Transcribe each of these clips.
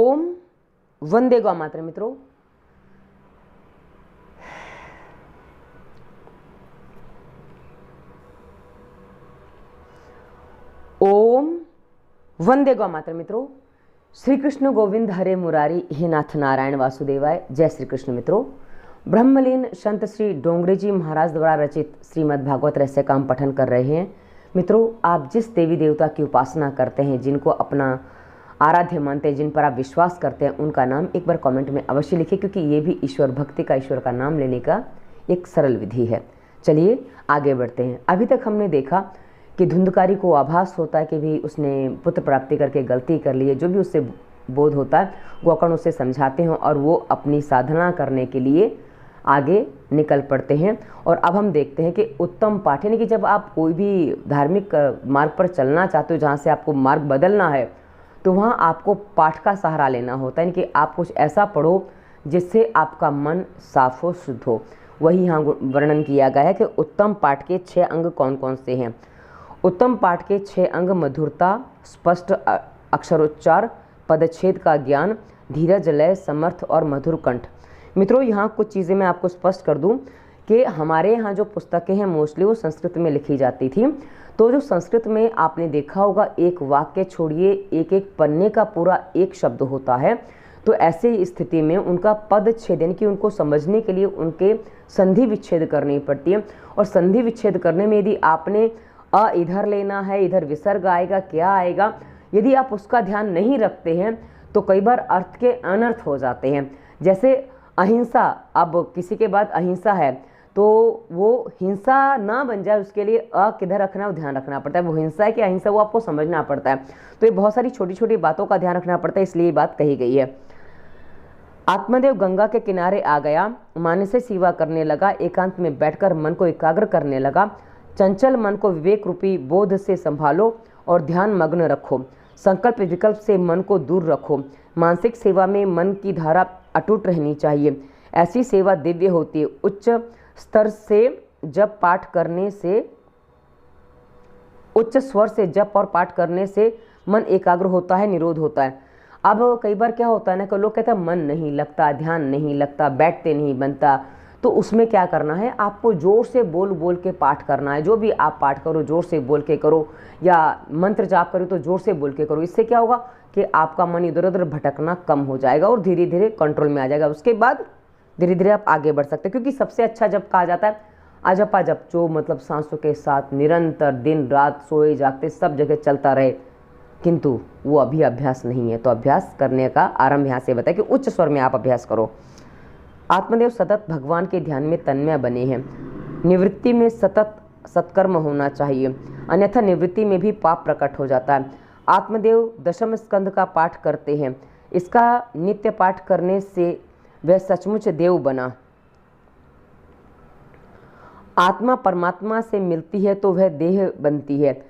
ओम वंदे गौ मातरम। मित्रों, ओम वंदे गौ मातरम। मित्रों, श्री कृष्ण गोविंद हरे मुरारी, हे नाथ नारायण वासुदेवाय। जय श्री कृष्ण। मित्रों, ब्रह्मलीन संत श्री डोंगरे जी महाराज द्वारा रचित श्रीमद् भागवत रहस्य का हम पठन कर रहे हैं। मित्रों, आप जिस देवी देवता की उपासना करते हैं, जिनको अपना आराध्य मानते हैं, जिन पर आप विश्वास करते हैं, उनका नाम एक बार कमेंट में अवश्य लिखिए, क्योंकि ये भी ईश्वर भक्ति का, ईश्वर का नाम लेने का एक सरल विधि है। चलिए आगे बढ़ते हैं। अभी तक हमने देखा कि धुंधकारी को आभास होता है कि भी उसने पुत्र प्राप्ति करके गलती कर ली है। जो भी उससे बोध होता है, गोकर्ण उसे समझाते हैं और वो अपनी साधना करने के लिए आगे निकल पड़ते हैं। और अब हम देखते हैं कि उत्तम पाठ, यानी कि जब आप कोई भी धार्मिक मार्ग पर चलना चाहते हो, जहाँ से आपको मार्ग बदलना है, तो वहाँ आपको पाठ का सहारा लेना होता है। यानी कि आप कुछ ऐसा पढ़ो जिससे आपका मन साफ हो, शुद्ध हो। वही यहाँ वर्णन किया गया है कि उत्तम पाठ के 6 अंग कौन कौन से हैं। उत्तम पाठ के 6 अंग: मधुरता, स्पष्ट अक्षरोच्चार, पदच्छेद का ज्ञान, धीरज, लय, समर्थ और मधुर कंठ। मित्रों, यहाँ कुछ चीज़ें मैं आपको स्पष्ट कर दूँ कि हमारे यहाँ जो पुस्तकें हैं मोस्टली वो संस्कृत में लिखी जाती थी। तो जो संस्कृत में आपने देखा होगा, एक वाक्य छोड़िए एक एक पन्ने का पूरा एक शब्द होता है। तो ऐसे स्थिति में उनका पद छेद, यानी कि उनको समझने के लिए उनके संधि विच्छेद करनी पड़ती है। और संधि विच्छेद करने में यदि आपने अ इधर लेना है, इधर विसर्ग आएगा, क्या आएगा, यदि आप उसका ध्यान नहीं रखते हैं तो कई बार अर्थ के अनर्थ हो जाते हैं। जैसे अहिंसा, अब किसी के बाद अहिंसा है तो वो हिंसा ना बन जाए, उसके लिए अ किधर रखना है वो ध्यान रखना पड़ता है। वो हिंसा है कि अहिंसा, वो आपको समझना पड़ता है। तो ये बहुत सारी छोटी छोटी बातों का ध्यान रखना पड़ता है, इसलिए ये बात कही गई है। आत्मदेव गंगा के किनारे आ गया, मानस से सेवा करने लगा, एकांत में बैठकर मन को एकाग्र करने लगा। चंचल मन को विवेक रूपी बोध से संभालो और ध्यान मग्न रखो। संकल्प विकल्प से मन को दूर रखो। मानसिक सेवा में मन की धारा अटूट रहनी चाहिए। ऐसी सेवा दिव्य होती है। उच्च स्तर से जप पाठ करने से, उच्च स्वर से जप और पाठ करने से मन एकाग्र होता है, निरोध होता है। अब कई बार क्या होता है ना कि लोग कहते हैं मन नहीं लगता, ध्यान नहीं लगता, बैठते नहीं बनता। तो उसमें क्या करना है, आपको जोर से बोल बोल के पाठ करना है। जो भी आप पाठ करो जोर से बोल के करो, या मंत्र जाप करो तो जोर से बोल के करो। इससे क्या होगा कि आपका मन इधर उधर भटकना कम हो जाएगा और धीरे धीरे कंट्रोल में आ जाएगा। उसके बाद धीरे धीरे आप आगे बढ़ सकते हैं, क्योंकि सबसे अच्छा जब कहा जाता है अजपा जप, जो मतलब सांसों के साथ निरंतर दिन रात सोए जागते सब जगह चलता रहे, किंतु वो अभी अभ्यास नहीं है। तो अभ्यास करने का आरंभ यहाँ से बताए कि उच्च स्वर में आप अभ्यास करो। आत्मदेव सतत भगवान के ध्यान में तन्मय बने हैं। निवृत्ति में सतत सत्कर्म होना चाहिए, अन्यथा निवृत्ति में भी पाप प्रकट हो जाता है। आत्मदेव दशम स्कंद का पाठ करते हैं। इसका नित्य पाठ करने से वह सचमुच देव बना। आत्मा परमात्मा से मिलती है तो वह देह बनती है।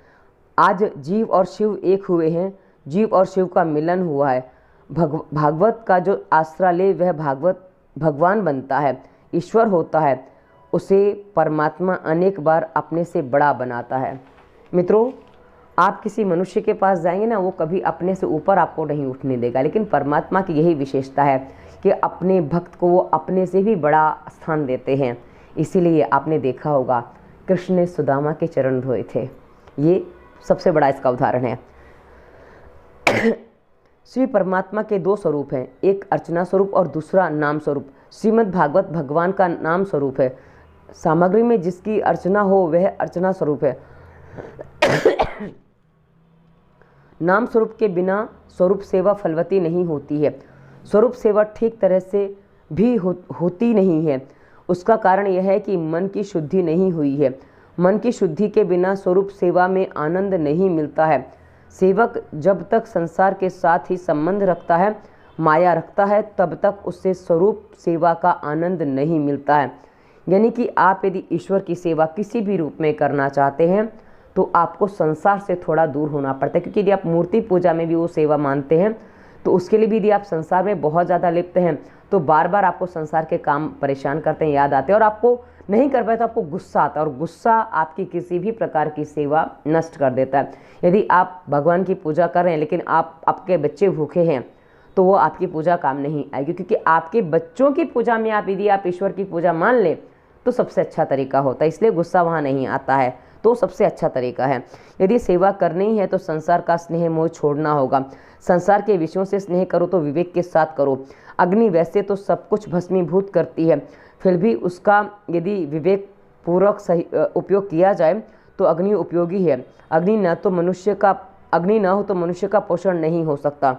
आज जीव और शिव एक हुए हैं, जीव और शिव का मिलन हुआ है। भागवत का जो आश्रय ले वह भागवत भगवान बनता है, ईश्वर होता है। उसे परमात्मा अनेक बार अपने से बड़ा बनाता है। मित्रों, आप किसी मनुष्य के पास जाएंगे ना, वो कभी अपने से ऊपर आपको नहीं उठने देगा, लेकिन परमात्मा की यही विशेषता है कि अपने भक्त को वो अपने से भी बड़ा स्थान देते हैं। इसीलिए आपने देखा होगा कृष्ण ने सुदामा के चरण धोए थे, ये सबसे बड़ा इसका उदाहरण है। श्री परमात्मा के 2 स्वरूप हैं, एक अर्चना स्वरूप और दूसरा नाम स्वरूप। श्रीमद् भागवत भगवान का नाम स्वरूप है। सामग्री में जिसकी अर्चना हो वह अर्चना स्वरूप है। नाम स्वरूप के बिना स्वरूप सेवा फलवती नहीं होती है। स्वरूप सेवा ठीक तरह से भी होती नहीं है। उसका कारण यह है कि मन की शुद्धि नहीं हुई है। मन की शुद्धि के बिना स्वरूप सेवा में आनंद नहीं मिलता है। सेवक जब तक संसार के साथ ही संबंध रखता है, माया रखता है, तब तक उससे स्वरूप सेवा का आनंद नहीं मिलता है। यानी कि आप यदि ईश्वर की सेवा किसी भी रूप में करना चाहते हैं तो आपको संसार से थोड़ा दूर होना पड़ता है, क्योंकि यदि आप मूर्ति पूजा में भी वो सेवा मानते हैं तो उसके लिए भी यदि आप संसार में बहुत ज़्यादा लिप्त हैं तो बार बार आपको संसार के काम परेशान करते हैं, याद आते हैं, और आपको नहीं कर पाए तो आपको गुस्सा आता है, और गुस्सा आपकी किसी भी प्रकार की सेवा नष्ट कर देता है। यदि आप भगवान की पूजा कर रहे हैं लेकिन आपके बच्चे भूखे हैं तो वो आपकी पूजा काम नहीं आएगी, क्योंकि आपके बच्चों की पूजा में आप यदि आप ईश्वर की पूजा मान लें तो सबसे अच्छा तरीका होता है, इसलिए गुस्सा वहाँ नहीं आता है, तो सबसे अच्छा तरीका है। यदि सेवा करनी है तो संसार का स्नेह मोह छोड़ना होगा। संसार के विषयों से स्नेह करो तो विवेक के साथ करो। अग्नि वैसे तो सब कुछ भस्मीभूत करती है, फिर भी उसका यदि विवेक पूर्वक सही उपयोग किया जाए तो अग्नि उपयोगी है। अग्नि न हो तो मनुष्य का पोषण नहीं हो सकता।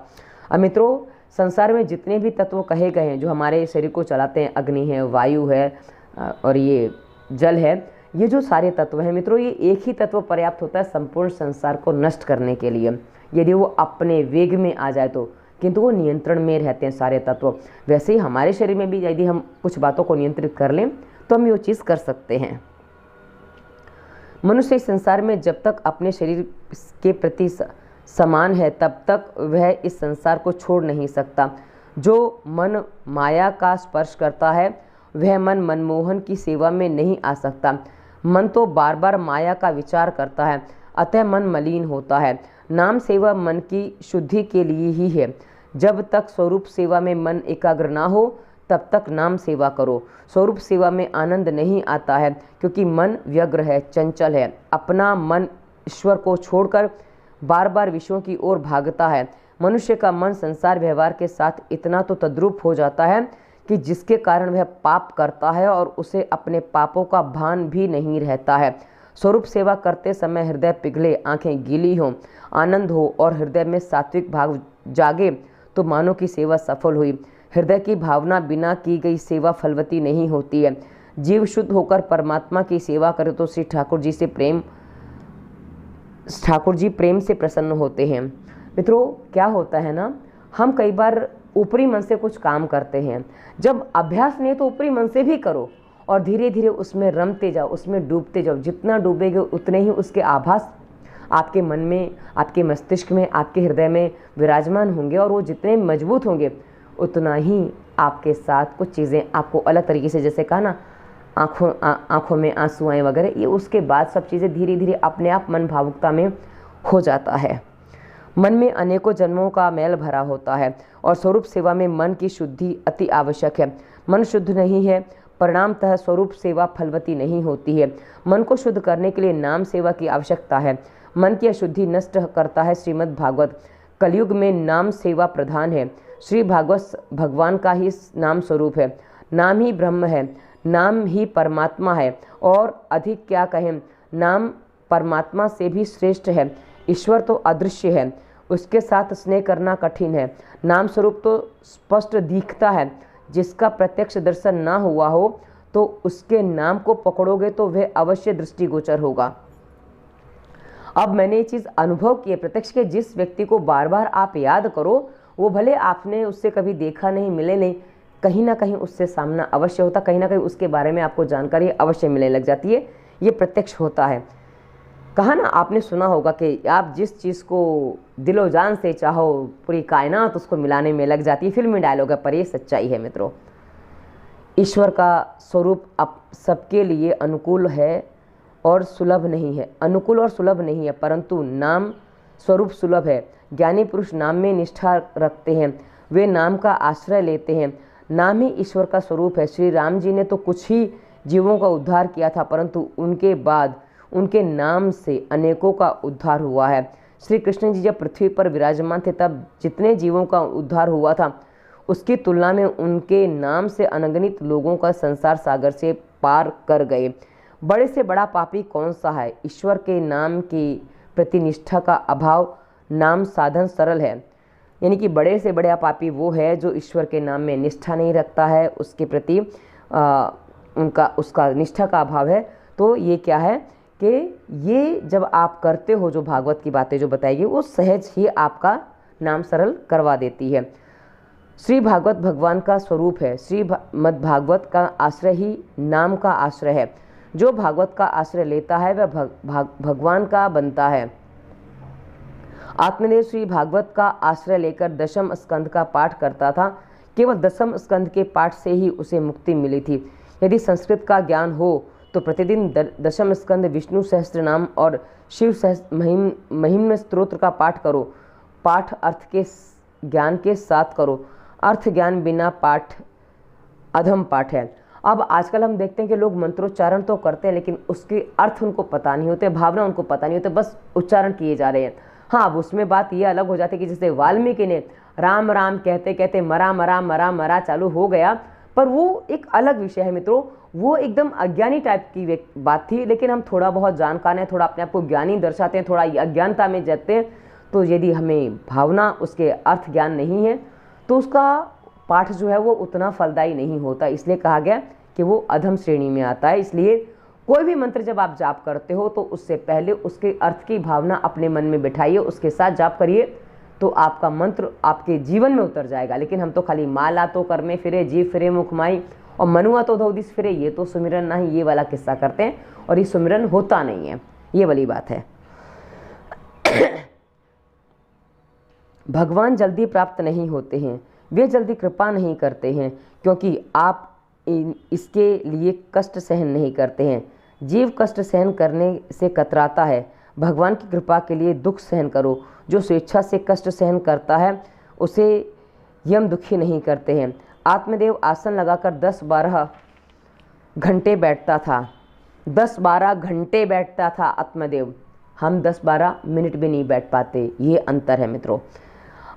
अब मित्रों, संसार में जितने भी तत्व कहे गए हैं जो हमारे शरीर को चलाते हैं, अग्नि है, वायु है और ये जल है, ये जो सारे तत्व हैं मित्रों, ये एक ही तत्व पर्याप्त होता है संपूर्ण संसार को नष्ट करने के लिए, यदि वो अपने वेग में आ जाए तो, किंतु वो नियंत्रण में रहते हैं सारे तत्व। वैसे ही हमारे शरीर में भी यदि हम कुछ बातों को नियंत्रित कर लें तो हम ये चीज़ कर सकते हैं। मनुष्य इस संसार में जब तक अपने शरीर के प्रति समान है तब तक वह इस संसार को छोड़ नहीं सकता। जो मन माया का स्पर्श करता है वह मन मनमोहन की सेवा में नहीं आ सकता। मन तो बार बार माया का विचार करता है, अतः मन मलिन होता है। नाम सेवा मन की शुद्धि के लिए ही है। जब तक स्वरूप सेवा में मन एकाग्र ना हो तब तक नाम सेवा करो। स्वरूप सेवा में आनंद नहीं आता है क्योंकि मन व्यग्र है, चंचल है। अपना मन ईश्वर को छोड़कर बार बार विषयों की ओर भागता है। मनुष्य का मन संसार व्यवहार के साथ इतना तो तद्रूप हो जाता है कि जिसके कारण वह पाप करता है और उसे अपने पापों का भान भी नहीं रहता है। स्वरूप सेवा करते समय हृदय पिघले, आंखें गीली हों, आनंद हो और हृदय में सात्विक भाव जागे तो मानो की सेवा सफल हुई। हृदय की भावना बिना की गई सेवा फलवती नहीं होती है। जीव शुद्ध होकर परमात्मा की सेवा करे तो श्री ठाकुर जी प्रेम से प्रसन्न होते हैं। मित्रों, क्या होता है ना, हम कई बार ऊपरी मन से कुछ काम करते हैं। जब अभ्यास नहीं तो ऊपरी मन से भी करो और धीरे धीरे उसमें रमते जाओ, उसमें डूबते जाओ। जितना डूबेगे उतने ही उसके आभास आपके मन में, आपके मस्तिष्क में, आपके हृदय में विराजमान होंगे और वो जितने मजबूत होंगे उतना ही आपके साथ कुछ चीज़ें आपको अलग तरीके से, जैसे कहा ना, आँखों में आंसू आए वगैरह, ये उसके बाद सब चीज़ें धीरे धीरे अपने आप मन भावुकता में हो जाता है। मन में अनेकों जन्मों का मैल भरा होता है और स्वरूप सेवा में मन की शुद्धि अति आवश्यक है। मन शुद्ध नहीं है, परिणामतः स्वरूप सेवा फलवती नहीं होती है। मन को शुद्ध करने के लिए नाम सेवा की आवश्यकता है। मन की अशुद्धि नष्ट करता है श्रीमद् भागवत। कलयुग में नाम सेवा प्रधान है। श्री भागवत भगवान का ही नाम स्वरूप है। नाम ही ब्रह्म है, नाम ही परमात्मा है और अधिक क्या कहें, नाम परमात्मा से भी श्रेष्ठ है। ईश्वर तो अदृश्य है, उसके साथ स्नेह करना कठिन है। नाम स्वरूप तो स्पष्ट दिखता है। जिसका प्रत्यक्ष दर्शन ना हुआ हो तो उसके नाम को पकड़ोगे तो वह अवश्य दृष्टिगोचर होगा। अब मैंने ये चीज़ अनुभव की है प्रत्यक्ष के, जिस व्यक्ति को बार बार आप याद करो, वो भले आपने उससे कभी देखा नहीं, मिले नहीं, कहीं ना कहीं उससे सामना अवश्य होता, कहीं ना कहीं उसके बारे में आपको जानकारी अवश्य मिलने लग जाती है। ये प्रत्यक्ष होता है। कहा ना, आपने सुना होगा कि आप जिस चीज़ को दिलो जान से चाहो पूरी कायनात उसको मिलाने में लग जाती है। फिल्मी डायलॉग है पर ये सच्चाई है मित्रों। ईश्वर का स्वरूप अब सबके लिए अनुकूल है और सुलभ नहीं है, अनुकूल और सुलभ नहीं है, परंतु नाम स्वरूप सुलभ है। ज्ञानी पुरुष नाम में निष्ठा रखते हैं, वे नाम का आश्रय लेते हैं। नाम ही ईश्वर का स्वरूप है। श्री राम जी ने तो कुछ ही जीवों का उद्धार किया था, परंतु उनके बाद उनके नाम से अनेकों का उद्धार हुआ है। श्री कृष्ण जी जब पृथ्वी पर विराजमान थे तब जितने जीवों का उद्धार हुआ था उसकी तुलना में उनके नाम से अनगिनत लोगों का संसार सागर से पार कर गए। बड़े से बड़ा पापी कौन सा है? ईश्वर के नाम की प्रति निष्ठा का अभाव। नाम साधन सरल है, यानी कि बड़े से बड़ा पापी वो है जो ईश्वर के नाम में निष्ठा नहीं रखता है, उसके प्रति उसका निष्ठा का अभाव है। तो ये क्या है कि ये जब आप करते हो, जो भागवत की बातें जो बताएगी वो सहज ही आपका नाम सरल करवा देती है। श्री भागवत भगवान का स्वरूप है। श्री मद् भागवत का आश्रय ही नाम का आश्रय है। जो भागवत का आश्रय लेता है वह भगवान का बनता है। आत्मदेव श्री भागवत का आश्रय लेकर दशम स्कंद का पाठ करता था। केवल दशम स्कंद के पाठ से ही उसे मुक्ति मिली थी। यदि संस्कृत का ज्ञान हो तो प्रतिदिन दशम स्कंद, विष्णु सहस्त्र नाम और शिव सहस्त्र महिम स्तोत्र का पाठ करो। पाठ अर्थ के ज्ञान के साथ करो, अर्थ ज्ञान बिना पाठ अधम पाठ है। अब आजकल हम देखते हैं कि लोग मंत्रोच्चारण तो करते हैं लेकिन उसके अर्थ उनको पता नहीं होते, भावना उनको पता नहीं होते, बस उच्चारण किए जा रहे हैं। हाँ, अब उसमें बात ये अलग हो जाती है कि जैसे वाल्मीकि ने राम राम कहते कहते मरा मरा मरा मरा चालू हो गया, पर वो एक अलग विषय है मित्रों। वो एकदम अज्ञानी टाइप की बात थी, लेकिन हम थोड़ा बहुत जानकार हैं, थोड़ा अपने आप को ज्ञानी दर्शाते हैं, थोड़ा अज्ञानता में जाते हैं, तो यदि हमें भावना उसके अर्थ ज्ञान नहीं है तो उसका पाठ जो है वो उतना फलदायी नहीं होता। इसलिए कहा गया कि वो अधम श्रेणी में आता है। इसलिए कोई भी मंत्र जब आप जाप करते हो तो उससे पहले उसके अर्थ की भावना अपने मन में बिठाइए, उसके साथ जाप करिए, तो आपका मंत्र आपके जीवन में उतर जाएगा। लेकिन हम तो खाली माला तो कर में फिरे, जीव फिरे मुखमाई, और मनुआ तो धौदिस फिरे, ये तो सुमिरन नहीं, ये वाला किस्सा करते हैं और ये सुमिरन होता नहीं है, ये वाली बात है। भगवान जल्दी प्राप्त नहीं होते हैं, वे जल्दी कृपा नहीं करते हैं, क्योंकि आप इसके लिए कष्ट सहन नहीं करते हैं। जीव कष्ट सहन करने से कतराता है, भगवान की कृपा के लिए दुख सहन करो। जो स्वेच्छा से कष्ट सहन करता है उसे यम दुखी नहीं करते हैं। आत्मदेव आसन लगाकर 10-12 घंटे बैठता था, 10-12 घंटे बैठता था आत्मदेव, हम 10-12 मिनट भी नहीं बैठ पाते, ये अंतर है मित्रों।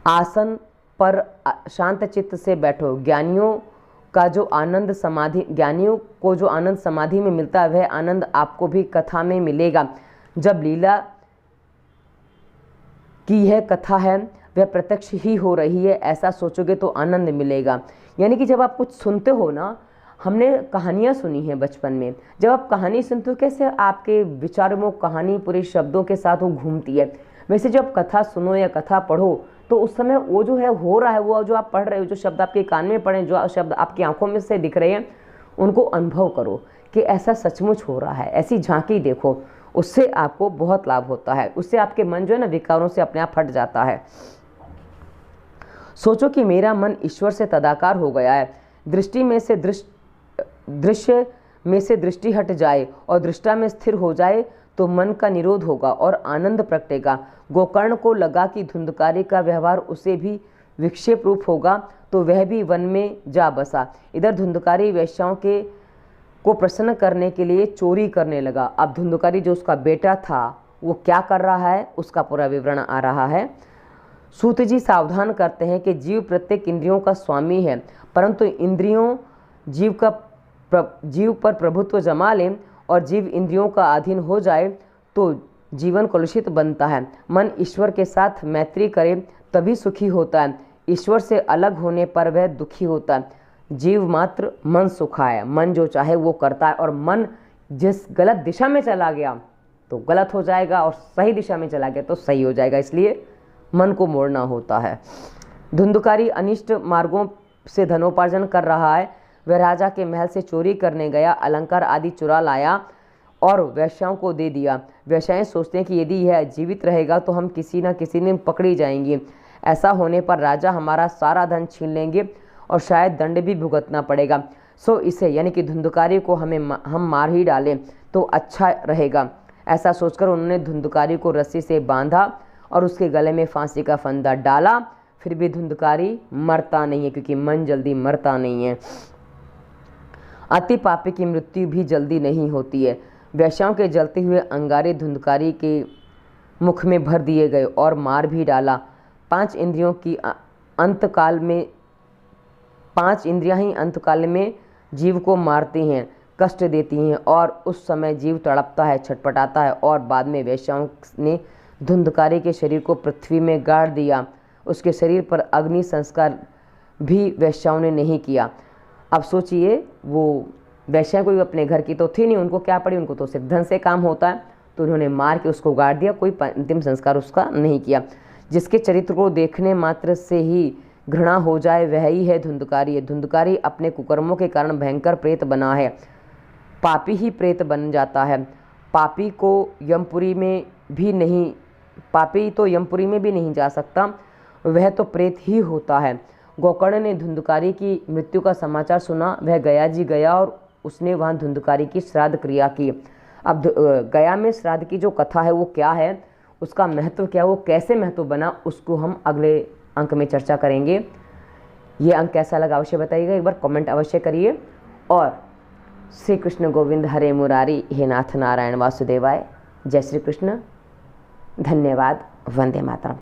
आसन पर शांत चित्त से बैठो। ज्ञानियों का जो आनंद समाधि, ज्ञानियों को जो आनंद समाधि में मिलता है वह आनंद आपको भी कथा में मिलेगा। जब लीला की है कथा है वह प्रत्यक्ष ही हो रही है, ऐसा सोचोगे तो आनंद मिलेगा। यानी कि जब आप कुछ सुनते हो ना, हमने कहानियाँ सुनी हैं बचपन में, जब आप कहानी सुनते हो कैसे आपके विचारों में कहानी पूरे शब्दों के साथ वो घूमती है, वैसे जब कथा सुनो या कथा पढ़ो तो उस समय वो जो है हो रहा है, वो जो आप पढ़ रहे हो, जो शब्द आपके कान में पढ़े, जो शब्द आपकी आंखों में से दिख रहे हैं, उनको अनुभव करो कि ऐसा सचमुच हो रहा है, ऐसी झांकी देखो, उससे आपको बहुत लाभ होता है। उससे आपके मन जो है ना विकारों से अपने आप हट जाता है। सोचो कि मेरा मन ईश्वर से तदाकार हो गया है, दृष्टि में से दृश्य में से दृष्टि हट जाए और दृष्टा में स्थिर हो जाए तो मन का निरोध होगा और आनंद प्रगटेगा। गोकर्ण को लगा कि धुंधकारी का व्यवहार उसे भी विक्षेप रूप होगा तो वह भी वन में जा बसा। इधर धुंधकारी वैश्याओं के को प्रसन्न करने के लिए चोरी करने लगा। अब धुंधकारी जो उसका बेटा था वो क्या कर रहा है उसका पूरा विवरण आ रहा है। सूत जी सावधान करते हैं कि जीव प्रत्येक इंद्रियों का स्वामी है, परंतु इंद्रियों जीव पर प्रभुत्व जमा लें और जीव इंद्रियों का अधीन हो जाए तो जीवन कलुषित बनता है। मन ईश्वर के साथ मैत्री करे तभी सुखी होता है, ईश्वर से अलग होने पर वह दुखी होता है। जीव मात्र मन सुखाए, मन जो चाहे वो करता है, और मन जिस गलत दिशा में चला गया तो गलत हो जाएगा और सही दिशा में चला गया तो सही हो जाएगा, इसलिए मन को मोड़ना होता है। धुंधकारी अनिष्ट मार्गों से धनोपार्जन कर रहा है, वह राजा के महल से चोरी करने गया, अलंकार आदि चुरा लाया और वैश्याओं को दे दिया। वैश्याएं सोचते हैं कि यदि यह जीवित रहेगा तो हम किसी न किसी दिन पकड़ी जाएंगी, ऐसा होने पर राजा हमारा सारा धन छीन लेंगे और शायद दंड भी भुगतना पड़ेगा। सो इसे यानी कि धुंधकारी को हम मार ही डालें तो अच्छा रहेगा। ऐसा सोचकर उन्होंने धुंधकारी को रस्सी से बांधा और उसके गले में फांसी का फंदा डाला। फिर भी धुंधकारी मरता नहीं है, क्योंकि मन जल्दी मरता नहीं है। अति पापी की मृत्यु भी जल्दी नहीं होती है। वैश्याओं के जलते हुए अंगारे धुंधकारी के मुख में भर दिए गए और मार भी डाला। 5 इंद्रियों की पांच इंद्रियां ही अंतकाल में जीव को मारती हैं, कष्ट देती हैं, और उस समय जीव तड़पता है, छटपटाता है। और बाद में वैश्याओं ने धुंधकारी के शरीर को पृथ्वी में गाड़ दिया। उसके शरीर पर अग्नि संस्कार भी वैश्याओं ने नहीं किया। अब सोचिए, वो वैश्या कोई अपने घर की तो थी नहीं, उनको क्या पड़ी, उनको तो सिर्फ धन से काम होता है, तो उन्होंने मार के उसको गाड़ दिया, कोई अंतिम संस्कार उसका नहीं किया। जिसके चरित्र को देखने मात्र से ही घृणा हो जाए वह ही है धुंधकारी। धुंधकारी अपने कुकर्मों के कारण भयंकर प्रेत बना है, पापी ही प्रेत बन जाता है। पापी तो यमपुरी में भी नहीं जा सकता, वह तो प्रेत ही होता है। गोकर्ण ने धुंधकारी की मृत्यु का समाचार सुना, वह गया जी गया और उसने वहाँ धुंधकारी की श्राद्ध क्रिया की। अब गया में श्राद्ध की जो कथा है वो क्या है, उसका महत्व क्या है, वो कैसे महत्व बना, उसको हम अगले अंक में चर्चा करेंगे। ये अंक कैसा लगा अवश्य बताइएगा, एक बार कमेंट अवश्य करिए। और श्री कृष्ण गोविंद हरे मुरारी, हे नाथ नारायण वासुदेवाय। जय श्री कृष्ण। धन्यवाद। वंदे मातरम।